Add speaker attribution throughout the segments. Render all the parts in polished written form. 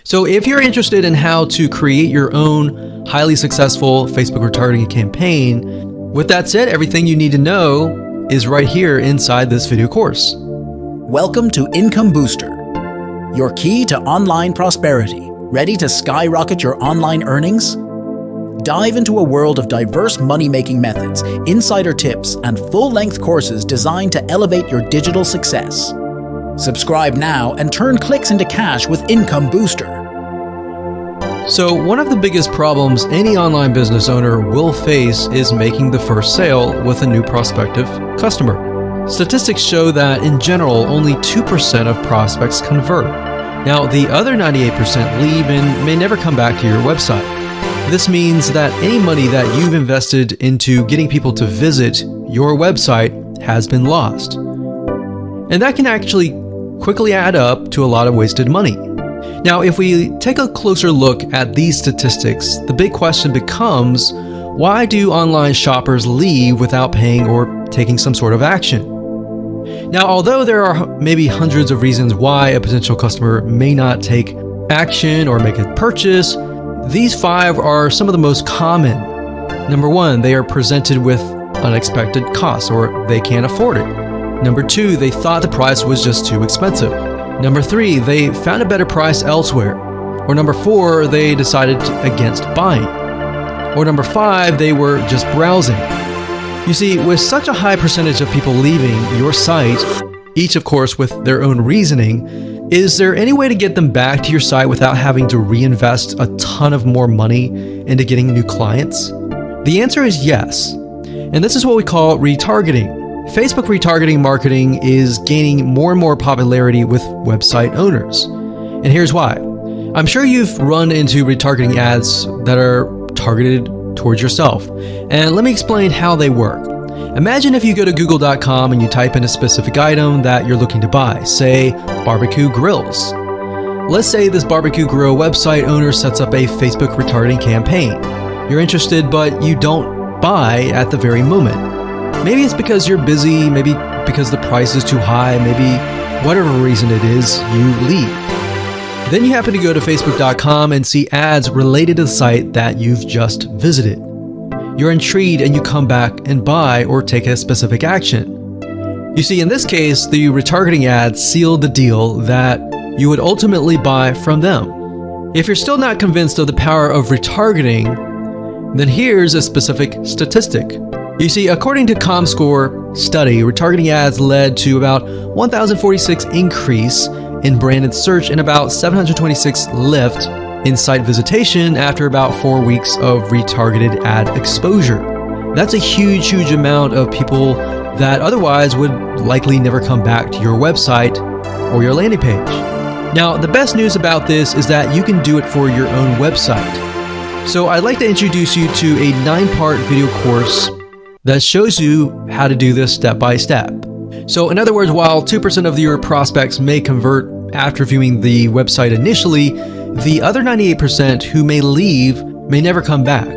Speaker 1: So if you're interested in how to create your own highly successful Facebook retargeting campaign, with that said, everything you need to know is right here inside this video course.
Speaker 2: Welcome to Income Booster, your key to online prosperity. Ready to skyrocket your online earnings? Dive into a world of diverse money-making methods, insider tips, and full-length courses designed to elevate your digital success. Subscribe now and turn clicks into cash with Income Booster.
Speaker 1: So one of the biggest problems any online business owner will face is making the first sale with a new prospective customer. Statistics show that in general, only 2% of prospects convert. Now, the other 98% leave and may never come back to your website. This means that any money that you've invested into getting people to visit your website has been lost. And that can actually quickly add up to a lot of wasted money. Now, if we take a closer look at these statistics, the big question becomes, why do online shoppers leave without paying or taking some sort of action? Now, although there are maybe hundreds of reasons why a potential customer may not take action or make a purchase, these 5 are some of the most common. Number 1, they are presented with unexpected costs or they can't afford it. Number 2, they thought the price was just too expensive. Number 3, they found a better price elsewhere. Or number 4, they decided against buying. Or number 5, they were just browsing. You see, with such a high percentage of people leaving your site, each of course with their own reasoning, is there any way to get them back to your site without having to reinvest a ton of more money into getting new clients? The answer is yes. And this is what we call retargeting. Facebook retargeting marketing is gaining more and more popularity with website owners. And here's why. I'm sure you've run into retargeting ads that are targeted towards yourself. And let me explain how they work. Imagine if you go to google.com and you type in a specific item that you're looking to buy, say barbecue grills. Let's say this barbecue grill website owner sets up a Facebook retargeting campaign. You're interested, but you don't buy at the very moment. Maybe it's because you're busy, maybe because the price is too high, maybe whatever reason it is, you leave. Then you happen to go to facebook.com and see ads related to the site that you've just visited. You're intrigued and you come back and buy or take a specific action. You see, in this case, the retargeting ads sealed the deal that you would ultimately buy from them. If you're still not convinced of the power of retargeting, then here's a specific statistic. You see, according to ComScore study, retargeting ads led to about 1,046 increase in branded search and about 726 lift in site visitation after about 4 weeks of retargeted ad exposure. That's a huge amount of people that otherwise would likely never come back to your website or your landing page. Now, the best news about this is that you can do it for your own website. So I'd like to introduce you to a 9-part video course that shows you how to do this step by step. So in other words, while 2% of your prospects may convert after viewing the website initially, the other 98% who may leave may never come back.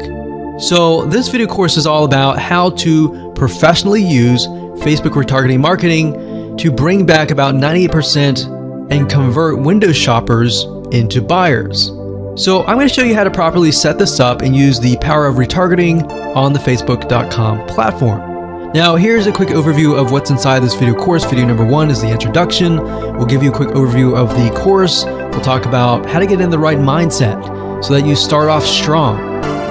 Speaker 1: So this video course is all about how to professionally use Facebook retargeting marketing to bring back about 98% and convert window shoppers into buyers. So I'm going to show you how to properly set this up and use the power of retargeting on the facebook.com platform. Now, here's a quick overview of what's inside this video course. Video number 1 is the introduction. We'll give you a quick overview of the course. We'll talk about how to get in the right mindset so that you start off strong.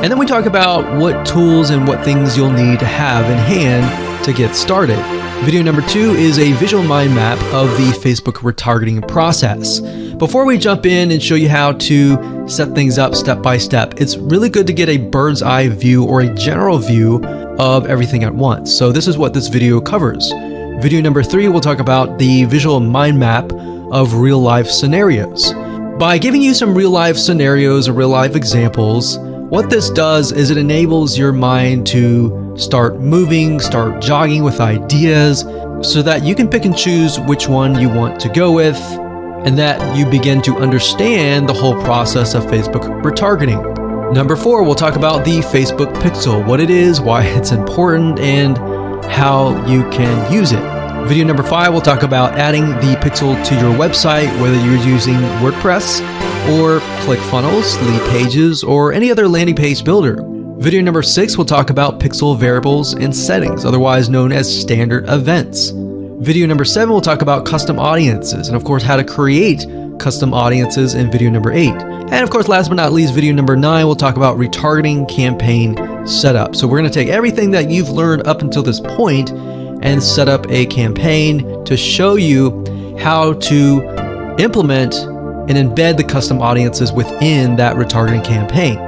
Speaker 1: And then we talk about what tools and what things you'll need to have in hand to get started. Video number 2 is a visual mind map of the Facebook retargeting process. Before we jump in and show you how to set things up step by step, it's really good to get a bird's eye view or a general view of everything at once. So this is what this video covers. Video number 3 will talk about the visual mind map of real life scenarios. By giving you some real life scenarios or real life examples, what this does is it enables your mind to start moving, start jogging with ideas so that you can pick and choose which one you want to go with, and that you begin to understand the whole process of Facebook retargeting. Number 4, we'll talk about the Facebook Pixel, what it is, why it's important, and how you can use it. Video number 5, we'll talk about adding the pixel to your website, whether you're using WordPress or ClickFunnels, lead pages, or any other landing page builder. Video number 6 will talk about pixel variables and settings, otherwise known as standard events. Video number 7 will talk about custom audiences and of course how to create custom audiences in video number 8. And of course, last but not least, video number 9 will talk about retargeting campaign setup. So we're going to take everything that you've learned up until this point and set up a campaign to show you how to implement and embed the custom audiences within that retargeting campaign.